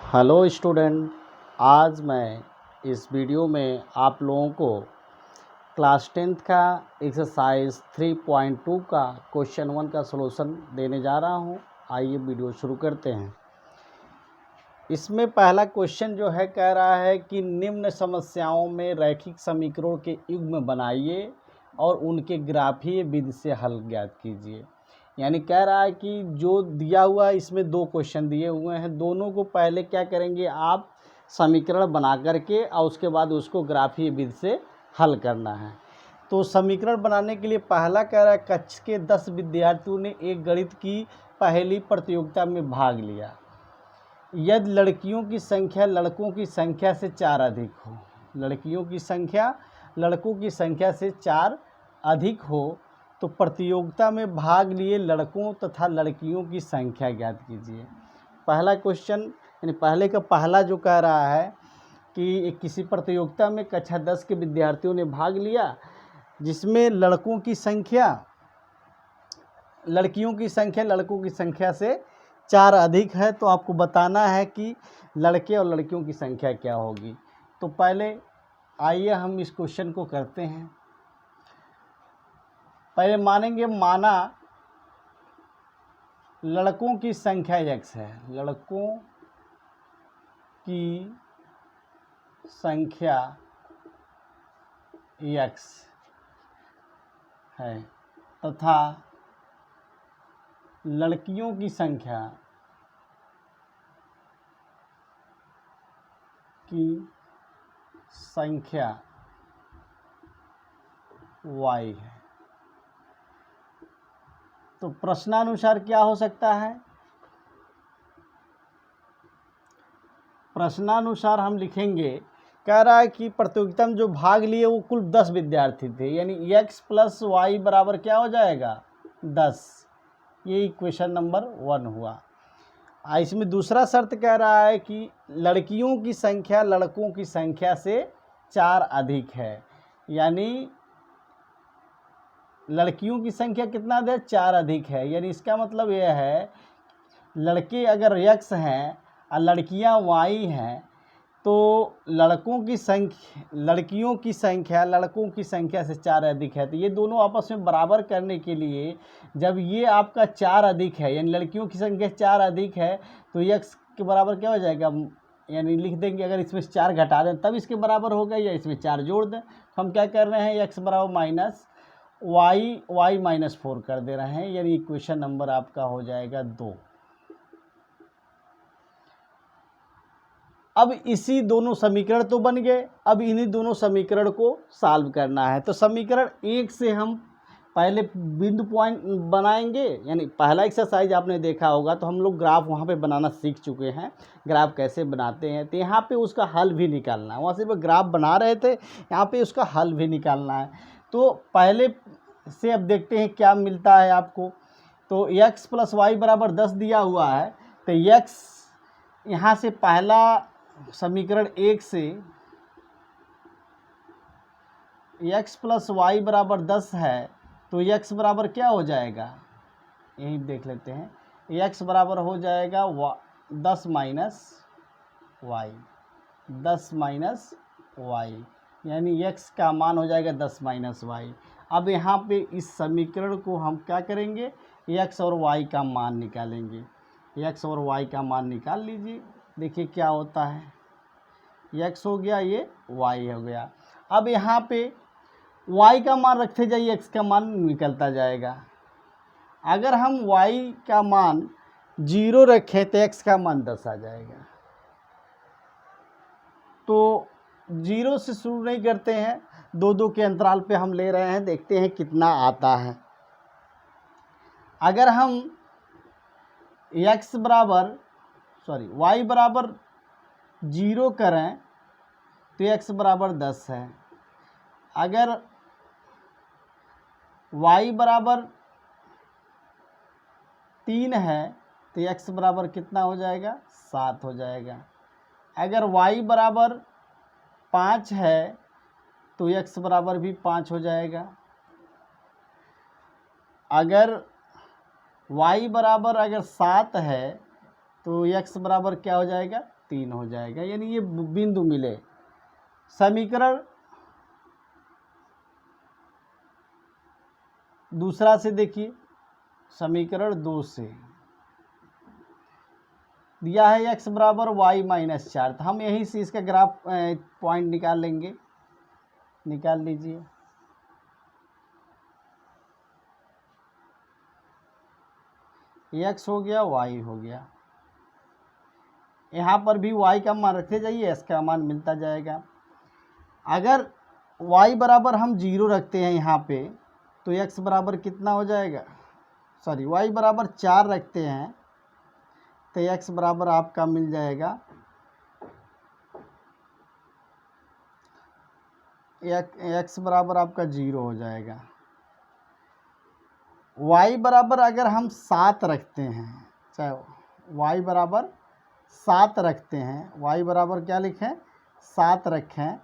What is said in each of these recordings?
Hello student, आज मैं इस वीडियो में आप लोगों को क्लास 10th का एक्सरसाइज 3.2 का क्वेश्चन 1 का सलूशन देने जा रहा हूं। आइए वीडियो शुरू करते हैं। इसमें पहला क्वेश्चन जो है कह रहा है कि निम्न समस्याओं में रैखिक समीकरणों के युग्म बनाइए और उनके ग्राफीय विधि से हल ज्ञात कीजिए। यानी कह रहा है कि जो दिया हुआ है, इसमें दो क्वेश्चन दिए हुए हैं, दोनों को पहले क्या करेंगे आप समीकरण बना करके और उसके बाद उसको ग्राफीय विधि से हल करना है। तो समीकरण बनाने के लिए पहला कह रहा है कक्षा के 10 विद्यार्थियों ने एक गणित की पहली प्रतियोगिता में भाग लिया। यदि लड़कियों की संख्या लड़कों की संख्या से 4 अधिक हो, लड़कियों की संख्या लड़कों की संख्या से 4 अधिक हो तो प्रतियोगिता में भाग लिए लड़कों तथा लड़कियों की संख्या ज्ञात कीजिए। पहला क्वेश्चन यानी पहले का पहला जो कह रहा है कि किसी प्रतियोगिता में कक्षा 10 के विद्यार्थियों ने भाग लिया जिसमें लड़कों की संख्या लड़कियों की संख्या लड़कों की संख्या से 4 अधिक है, तो आपको बताना है कि लड़के और लड़कियों की संख्या क्या होगी। तो पहले आइए हम इस क्वेश्चन को करते हैं। पहले माना लड़कों की संख्या x है, लड़कों की संख्या x है तथा लड़कियों की संख्या y है। तो प्रश्नानुसार क्या हो सकता है? प्रश्नानुसार हम लिखेंगे, कह रहा है कि प्रतियोगिता में जो भाग लिए वो कुल 10 विद्यार्थी थे, यानी x + y बराबर क्या हो जाएगा 10। ये इक्वेशन नंबर 1 हुआ। इसमें दूसरा शर्त कह रहा है कि लड़कियों की संख्या लड़कों की संख्या से 4 अधिक है, यानी लड़कियों की संख्या कितना है 4 अधिक है। यानी इसका मतलब यह है लड़के अगर x हैं और लड़कियां y हैं तो लड़कियों की संख्या लड़कों की संख्या से 4 अधिक है। तो ये दोनों आपस में बराबर करने के लिए जब ये आपका 4 अधिक है यानी लड़कियों की संख्या 4 अधिक है तो x के बराबर क्या हो जाएगा, यानी लिख देंगे अगर इसमें 4 घटा दें तब इसके बराबर होगा या इसमें 4 जोड़ दें। तो हम क्या कर रहे हैं x बराबर माइनस y -4 कर दे रहे हैं, यानी इक्वेशन नंबर आपका हो जाएगा 2। अब इसी दोनों समीकरण तो बन गए, अब इन्हीं दोनों समीकरण को सॉल्व करना है। तो समीकरण 1 से हम पहले बिंदु पॉइंट बनाएंगे, यानी पहला एक्सरसाइज आपने देखा होगा तो हम लोग ग्राफ वहाँ पे बनाना सीख चुके हैं, ग्राफ कैसे बनाते हैं। तो यहाँ पे उसका हल भी निकालना है, वहाँ सिर्फ ग्राफ बना रहे थे, यहाँ पे उसका हल भी निकालना है। तो पहले से अब देखते हैं क्या मिलता है आपको। तो x + y बराबर 10 दिया हुआ है, तो x यहाँ से पहला समीकरण 1 से x + y बराबर 10 है तो x बराबर क्या हो जाएगा, यही देख लेते हैं। x बराबर हो जाएगा 10 - y, यानी x का मान हो जाएगा 10 - y। अब यहाँ पे इस समीकरण को हम क्या करेंगे, x और y का मान निकालेंगे। x और y का मान निकाल लीजिए, देखिए क्या होता है। x हो गया, ये y हो गया। अब यहाँ पे y का मान रखते जाइए, x का मान निकलता जाएगा। अगर हम y का मान 0 रखें तो x का मान 10 आ जाएगा। तो 0 से शुरू नहीं करते हैं, 2-2 के अंतराल पे हम ले रहे हैं, देखते हैं कितना आता है। अगर हम y बराबर 0 करें तो x बराबर 10 है। अगर y बराबर 3 है तो x बराबर कितना हो जाएगा, 7 हो जाएगा। अगर y बराबर 5 है तो x बराबर भी 5 हो जाएगा। अगर y बराबर 7 है तो x बराबर क्या हो जाएगा, 3 हो जाएगा, यानी ये बिंदु मिले। समीकरण दूसरा से देखिए, समीकरण 2 से दिया है x बराबर y माइनस 4, तो हम यहीं से इसका ग्राफ पॉइंट निकाल लेंगे। निकाल लीजिए। x हो गया, y हो गया, यहाँ पर भी y का मान रखते जाइए, s का मान मिलता जाएगा। अगर y बराबर हम 0 रखते हैं यहाँ पे, तो x बराबर कितना हो जाएगा, सॉरी y बराबर 4 रखते हैं तो x बराबर आपका मिल जाएगा, x बराबर आपका 0 हो जाएगा। y बराबर अगर हम 7 रखते हैं, चाहे y बराबर 7 रखते हैं, y बराबर क्या लिखें, 7 रखें,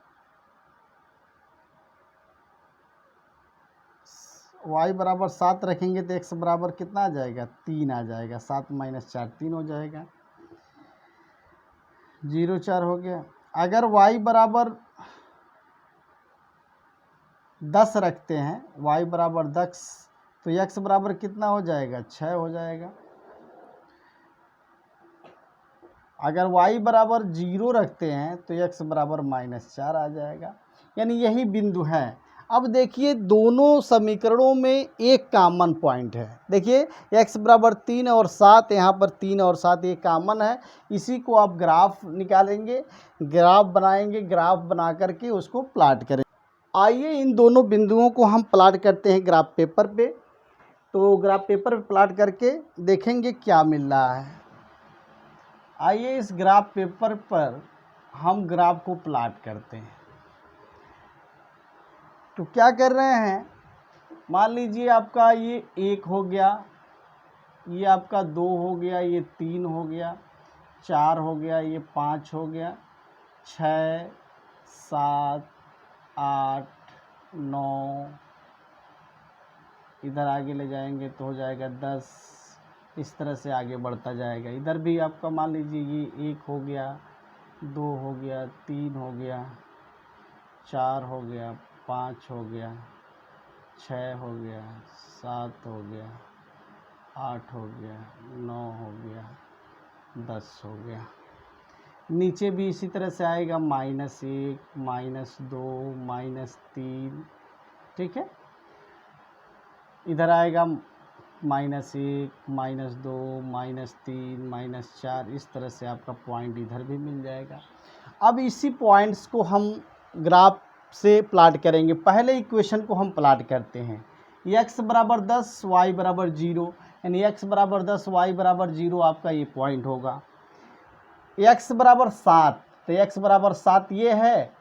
y बराबर 7 रखेंगे तो x बराबर कितना आ जाएगा, 3 आ जाएगा। 7 माइनस 4 3 हो जाएगा, 0 4 हो गया। अगर y बराबर 10 रखते हैं, y बराबर 10, तो x बराबर कितना हो जाएगा, 6 हो जाएगा। अगर y बराबर 0 रखते हैं तो x बराबर -4 आ जाएगा, यानी यही बिंदु है। अब देखिए दोनों समीकरणों में एक कॉमन पॉइंट है। देखिए x बराबर 3 और 7, यहाँ पर 3 और 7 ये कॉमन है। इसी को आप ग्राफ निकालेंगे, ग्राफ बनाएंगे, ग्राफ बना करके उसको प्लाट करें। आइए इन दोनों बिंदुओं को हम प्लाट करते हैं ग्राफ पेपर पे। तो ग्राफ पेपर पे प्लाट करके देखेंगे क्या मिल रहा है। आइए इस ग्राफ पेपर पर हम ग्राफ को प्लाट करते हैं। तो क्या कर रहे हैं, मान लीजिए आपका ये 1 हो गया, ये आपका 2 हो गया, ये 3 हो गया, 4 हो गया, ये 5 हो गया, 6 7 8 9, इधर आगे ले जाएंगे तो हो जाएगा 10, इस तरह से आगे बढ़ता जाएगा। इधर भी आपका मान लीजिए ये 1 हो गया, 2 हो गया, 3 हो गया, 4 हो गया, 5 हो गया, 6 हो गया, 7 हो गया, 8 हो गया, 9 हो गया, 10 हो गया। नीचे भी इसी तरह से आएगा, -1 -2 -3, ठीक है। इधर आएगा -1 -2 -3 -4, इस तरह से आपका पॉइंट इधर भी मिल जाएगा। अब इसी पॉइंट्स को हम ग्राफ से प्लाट करेंगे। पहले इक्वेशन को हम प्लाट करते हैं, x बराबर 10 y बराबर 0, यानी x बराबर 10 y बराबर 0 आपका ये पॉइंट होगा। x बराबर 7, तो x बराबर 7 ये है,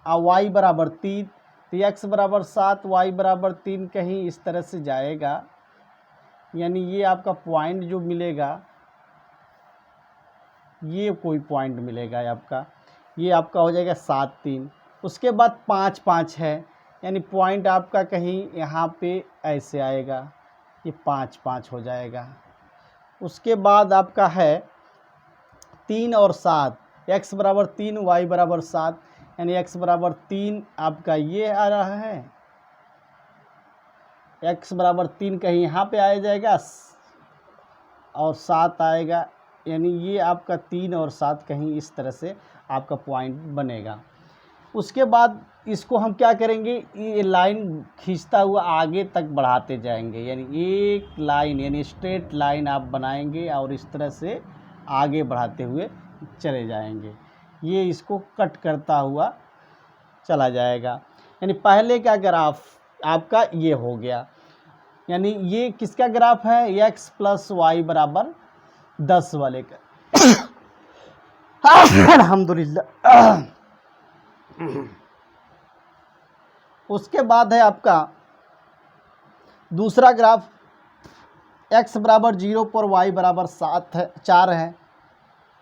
और y बराबर 3, तो x बराबर 7 y बराबर 3 कहीं इस तरह से जाएगा, यानी ये आपका पॉइंट जो मिलेगा, ये कोई पॉइंट मिलेगा आपका, ये आपका हो जाएगा 7 3। उसके बाद 5 5 है, यानी पॉइंट आपका कहीं यहाँ पे ऐसे आएगा, ये 5 5 हो जाएगा। उसके बाद आपका है 3 और 7, x बराबर 3 y बराबर 7, यानी x बराबर 3 आपका ये आ रहा है, x बराबर 3 कहीं यहाँ पे आ जाएगा और 7 आएगा, यानी ये आपका 3 और 7 कहीं इस तरह से आपका पॉइंट बनेगा। उसके बाद इसको हम क्या करेंगे, ये लाइन खींचता हुआ आगे तक बढ़ाते जाएंगे, यानी एक लाइन यानी स्ट्रेट लाइन आप बनाएंगे और इस तरह से आगे बढ़ाते हुए चले जाएंगे। ये इसको कट करता हुआ चला जाएगा, यानी पहले का ग्राफ आपका ये हो गया। यानी ये किसका ग्राफ है, x प्लस वाई बराबर 10 वाले का। अल्हम्दुलिल्लाह। उसके बाद है आपका दूसरा ग्राफ, x बराबर 0 पर y बराबर 4 है,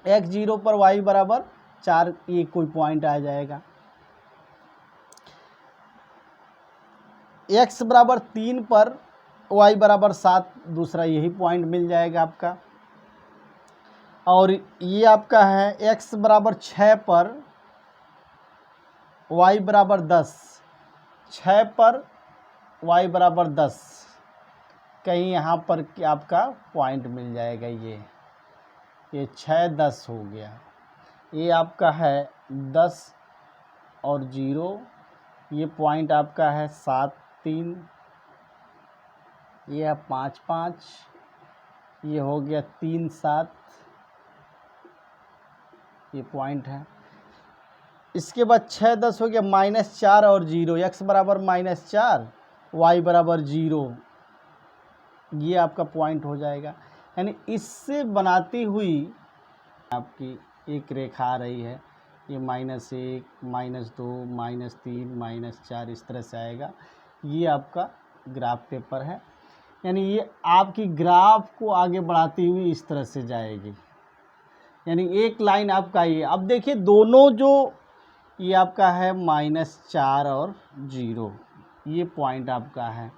x 0 पर y बराबर 4, ये कोई पॉइंट आ जाएगा। x बराबर 3 पर y बराबर 7, दूसरा यही पॉइंट मिल जाएगा आपका। और ये आपका है x बराबर 6 पर y बराबर 10, 6 पर y बराबर 10, कहीं यहाँ पर कि आपका पॉइंट मिल जाएगा। ये 6 10 हो गया, ये आपका है 10 और 0, ये पॉइंट आपका है 7 3, ये है 5 5, ये हो गया 3 7, ये पॉइंट है। इसके बाद 6 10 हो गया, -4 और 0, x बराबर -4 y बराबर 0, ये आपका पॉइंट हो जाएगा। यानी इससे बनाती हुई आपकी एक रेखा आ रही है, ये -1 -2 -3 -4 इस तरह से आएगा। ये आपका ग्राफ पेपर है, यानी ये आपकी ग्राफ को आगे बढ़ाती हुई इस तरह से जाएगी। यानी एक लाइन आपका ये, अब देखिए दोनों जो ये आपका है -4 और 0, ये पॉइंट आपका है।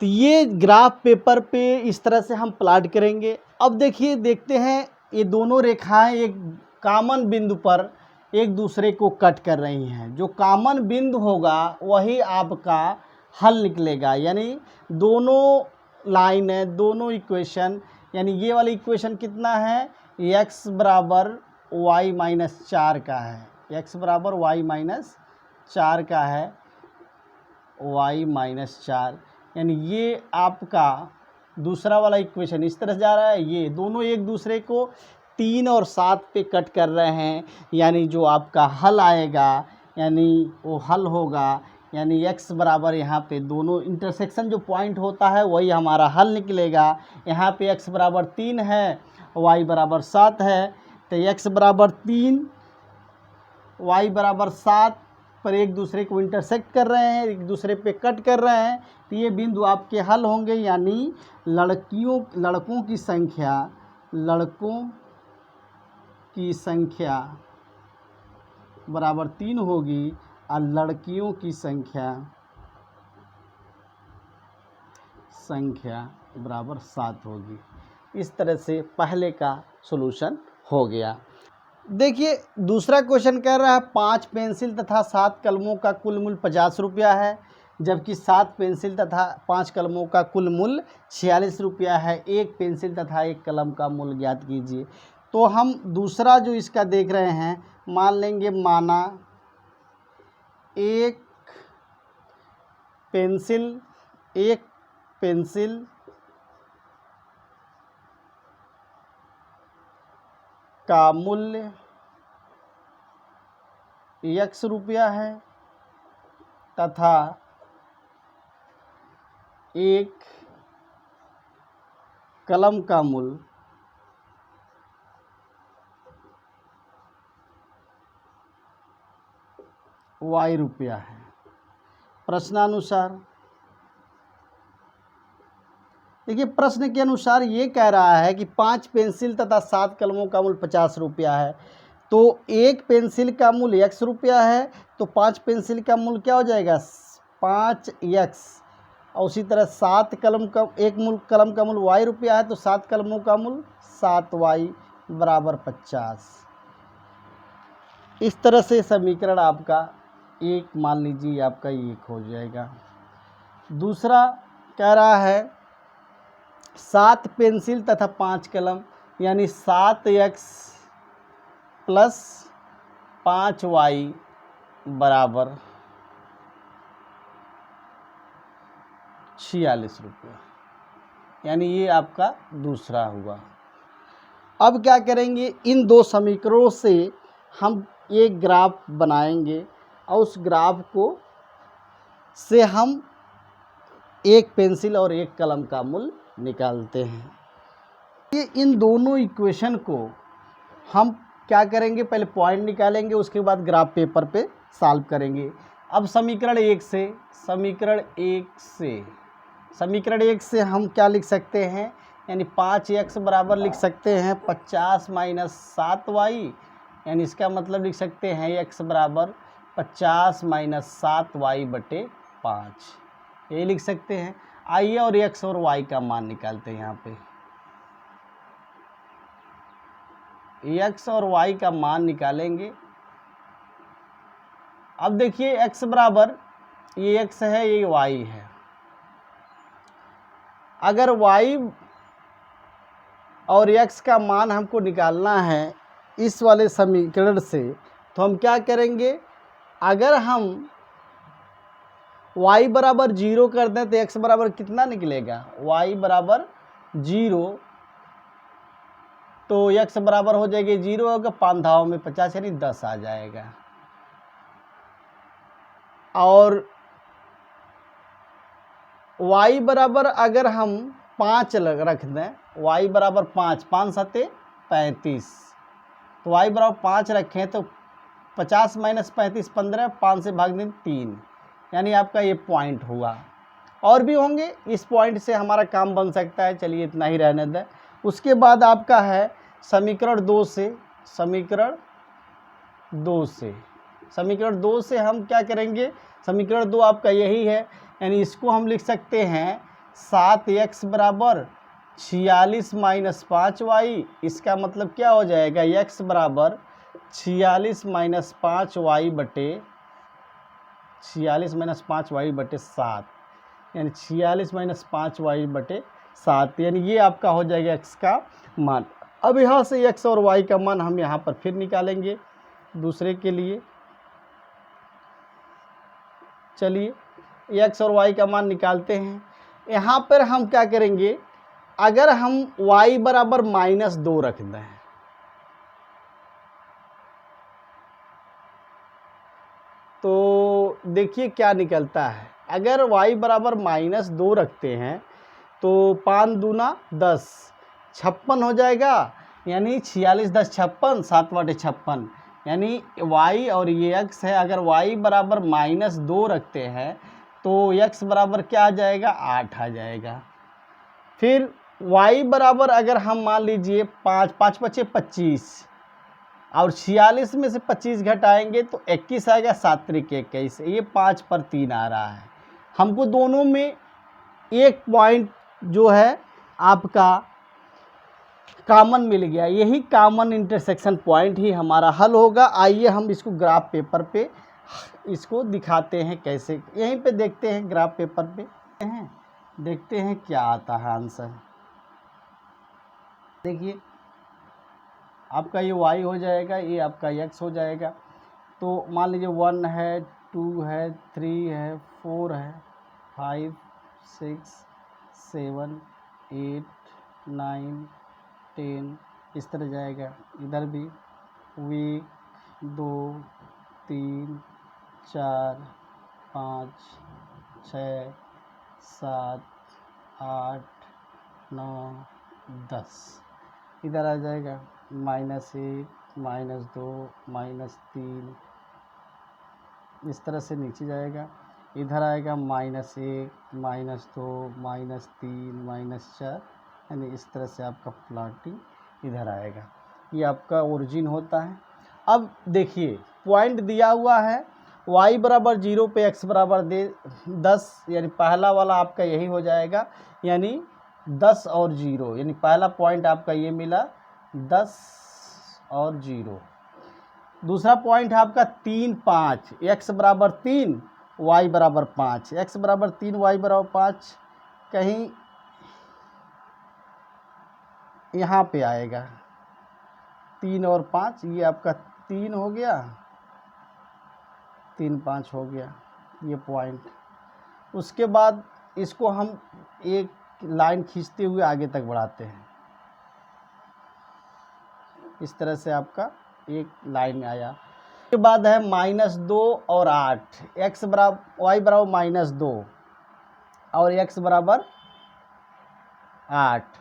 तो ये ग्राफ पेपर पे इस तरह से हम प्लॉट करेंगे। अब देखिए, देखते हैं ये दोनों रेखाएं एक कॉमन बिंदु पर एक दूसरे को कट कर रही हैं। जो कॉमन बिंदु होगा वही आपका हल निकलेगा। यानी दोनों लाइन है, दोनों इक्वेशन, यानी ये वाली इक्वेशन कितना है, x बराबर y माइनस 4 का है, x बराबर y माइनस 4 का है, y माइनस 4, यानी ये आपका दूसरा वाला इक्वेशन इस तरह से जा रहा है। ये दोनों एक दूसरे को 3 और 7 पे कट कर रहे हैं, यानी जो आपका हल आएगा, यानी वो हल होगा, यानी x बराबर यहाँ पे दोनों इंटरसेक्शन जो पॉइंट होता है वही हमारा हल निकलेगा। यहाँ पे x बराबर 3 है, y बराबर 7 है, तो x बराबर 3 y बराबर 7 पर एक दूसरे को इंटरसेक्ट कर रहे हैं, एक दूसरे पे कट कर रहे हैं, तो ये बिंदु आपके हल होंगे। यानी लड़कों की संख्या बराबर 3 होगी और लड़कियों की संख्या बराबर 7 होगी। इस तरह से पहले का सॉल्यूशन हो गया। देखिए दूसरा क्वेश्चन कह रहा है 5 पेंसिल तथा 7 कलमों का कुल मूल्य 50 रुपया है, जबकि 7 पेंसिल तथा 5 कलमों का कुल मूल्य 46 रुपया है। एक पेंसिल तथा एक कलम का मूल्य ज्ञात कीजिए। तो हम दूसरा जो इसका देख रहे हैं, मान लेंगे माना एक पेंसिल का मूल्य x रुपया है तथा एक कलम का मूल्य y रुपया है। प्रश्नानुसार देखिए, प्रश्न के अनुसार ये कह रहा है कि 5 पेंसिल तथा 7 कलमों का मूल्य 50 रुपया है। तो एक पेंसिल का मूल्य x रुपया है, तो 5 पेंसिल का मूल्य क्या हो जाएगा, 5x, और उसी तरह 7 कलम का कलम का मूल्य y रुपया है, तो 7 कलमों का मूल्य 7y बराबर 50। इस तरह से समीकरण आपका एक, मान लीजिए आपका एक हो जाएगा। दूसरा कह रहा है 7 पेंसिल तथा 5 कलम, यानी 7x प्लस 5y बराबर 46 रुपया, यानी ये आपका दूसरा हुआ। अब क्या करेंगे, इन दो समीकरणों से हम एक ग्राफ बनाएंगे और उस ग्राफ को से हम एक पेंसिल और एक कलम का मूल्य निकालते हैं। ये इन दोनों इक्वेशन को हम क्या करेंगे, पहले पॉइंट निकालेंगे, उसके बाद ग्राफ पेपर पे सॉल्व करेंगे। अब समीकरण एक से हम क्या लिख सकते हैं, यानी 5x बराबर लिख सकते हैं 50 माइनस 7y, यानी इसका मतलब लिख सकते हैं x बराबर 50 माइनस 7y बटे 5, यही लिख सकते हैं। आइए और x और y का मान निकालते हैं यहाँ पे। x और y का मान निकालेंगे। अब देखिए x बराबर, ये x है, ये y है। अगर y और x का मान हमको निकालना है इस वाले समीकरण से, तो हम क्या करेंगे, अगर हम y बराबर 0 कर दें तो x बराबर कितना निकलेगा, y बराबर 0, तो x बराबर हो जाएगी 0 होगा 5 धाव में 50 यानी 10 आ जाएगा। और y बराबर अगर हम 5 रख दें, y बराबर 5, 5 सते 35, तो y बराबर 5 रखें तो 50 माइनस 35 15, 5 से भाग दें 3, यानी आपका ये पॉइंट हुआ। और भी होंगे, इस पॉइंट से हमारा काम बन सकता है। चलिए इतना ही रहने दें। उसके बाद आपका है समीकरण 2 से, समीकरण 2 से हम क्या करेंगे, समीकरण 2 आपका यही है, यानी इसको हम लिख सकते हैं 7x बराबर 46 माइनस 5y। इसका मतलब क्या हो जाएगा, x बराबर 46 माइनस 5y बटे 7, यानी 46 माइनस 5y बटे 7, यानी ये आपका हो जाएगा x का मान। अब यहाँ से x और y का मान हम यहाँ पर फिर निकालेंगे दूसरे के लिए। चलिए x और y का मान निकालते हैं। यहाँ पर हम क्या करेंगे, अगर हम y बराबर -2 रख दें, तो देखिए क्या निकलता है। अगर y बराबर -2 रखते हैं तो 5 दूना 10, 56 हो जाएगा, यानी 46 10 56, 7 बटे 56, यानी y और ये x है। अगर y बराबर -2 रखते हैं तो x बराबर क्या आ जाएगा, 8 आ जाएगा। फिर y बराबर अगर हम मान लीजिए 5, 5 बचे 25, और 46 में से 25 घटाएंगे तो 21 आएगा, 7 त्रिक 21, ये 5 पर 3 आ रहा है। हमको दोनों में एक पॉइंट जो है आपका कॉमन मिल गया, यही कॉमन इंटरसेक्शन पॉइंट ही हमारा हल होगा। आइए हम इसको ग्राफ पेपर पे इसको दिखाते हैं कैसे, यहीं पे देखते हैं ग्राफ पेपर पे देखते हैं क्या आता है आंसर। देखिए आपका ये y हो जाएगा, ये आपका x हो जाएगा। तो मान लीजिए 1 है, 2 है, 3 है, 4 है, 5 6 7 8 9 10, इस तरह जाएगा। इधर भी 1 2 3 4 5 6 7 8 9 10, इधर आ जाएगा -1 -2 -3, इस तरह से नीचे जाएगा। इधर आएगा -1 -2 -3 -4, यानी इस तरह से आपका प्लॉटिंग इधर आएगा। ये आपका ओरिजिन होता है। अब देखिए पॉइंट दिया हुआ है, y बराबर 0 पे x बराबर 10, यानी पहला वाला आपका यही हो जाएगा, यानी 10 और 0, यानी पहला पॉइंट आपका ये मिला 10 और 0। दूसरा पॉइंट है आपका 3 5, x बराबर 3 y बराबर 5, x बराबर 3 y बराबर 5 कहीं यहाँ पे आएगा। 3 और 5, ये आपका 3 हो गया, 3 5 हो गया ये पॉइंट। उसके बाद इसको हम एक लाइन खींचते हुए आगे तक बढ़ाते हैं। इस तरह से आपका एक लाइन आया। उसके बाद है -2 और 8, x बराबर y बराबर -2 और x बराबर 8,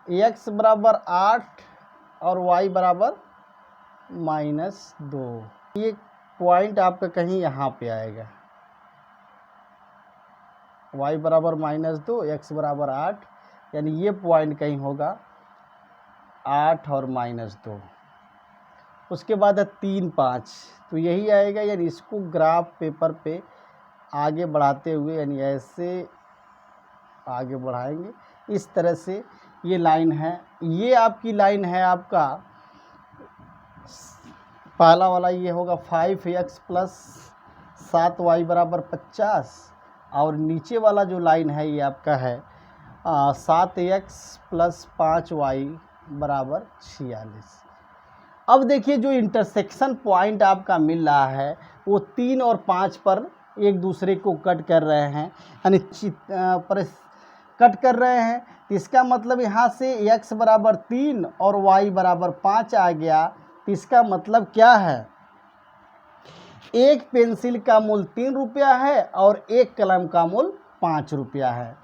x बराबर 8 और y बराबर -2, ये पॉइंट आपका कहीं यहाँ पे आएगा। y बराबर -2 x बराबर 8, यानी ये पॉइंट कहीं होगा 8 और -2। उसके बाद है 3 5, तो यही आएगा, यानी इसको ग्राफ पेपर पे आगे बढ़ाते हुए, यानी ऐसे आगे बढ़ाएंगे इस तरह से, ये लाइन है, ये आपकी लाइन है आपका पहला वाला, ये होगा 5x प्लस 7y बराबर 50, और नीचे वाला जो लाइन है ये आपका है 7x प्लस 5y बराबर 46। अब देखिए जो इंटरसेक्शन पॉइंट आपका मिल रहा है वो 3 और 5 पर एक दूसरे को कट कर रहे हैं, यानी कट कर रहे हैं। तो इसका मतलब यहाँ से x बराबर 3 और y बराबर 5 आ गया। तो इसका मतलब क्या है, एक पेंसिल का मूल्य 3 रुपया है और एक कलम का मूल्य 5 रुपया है।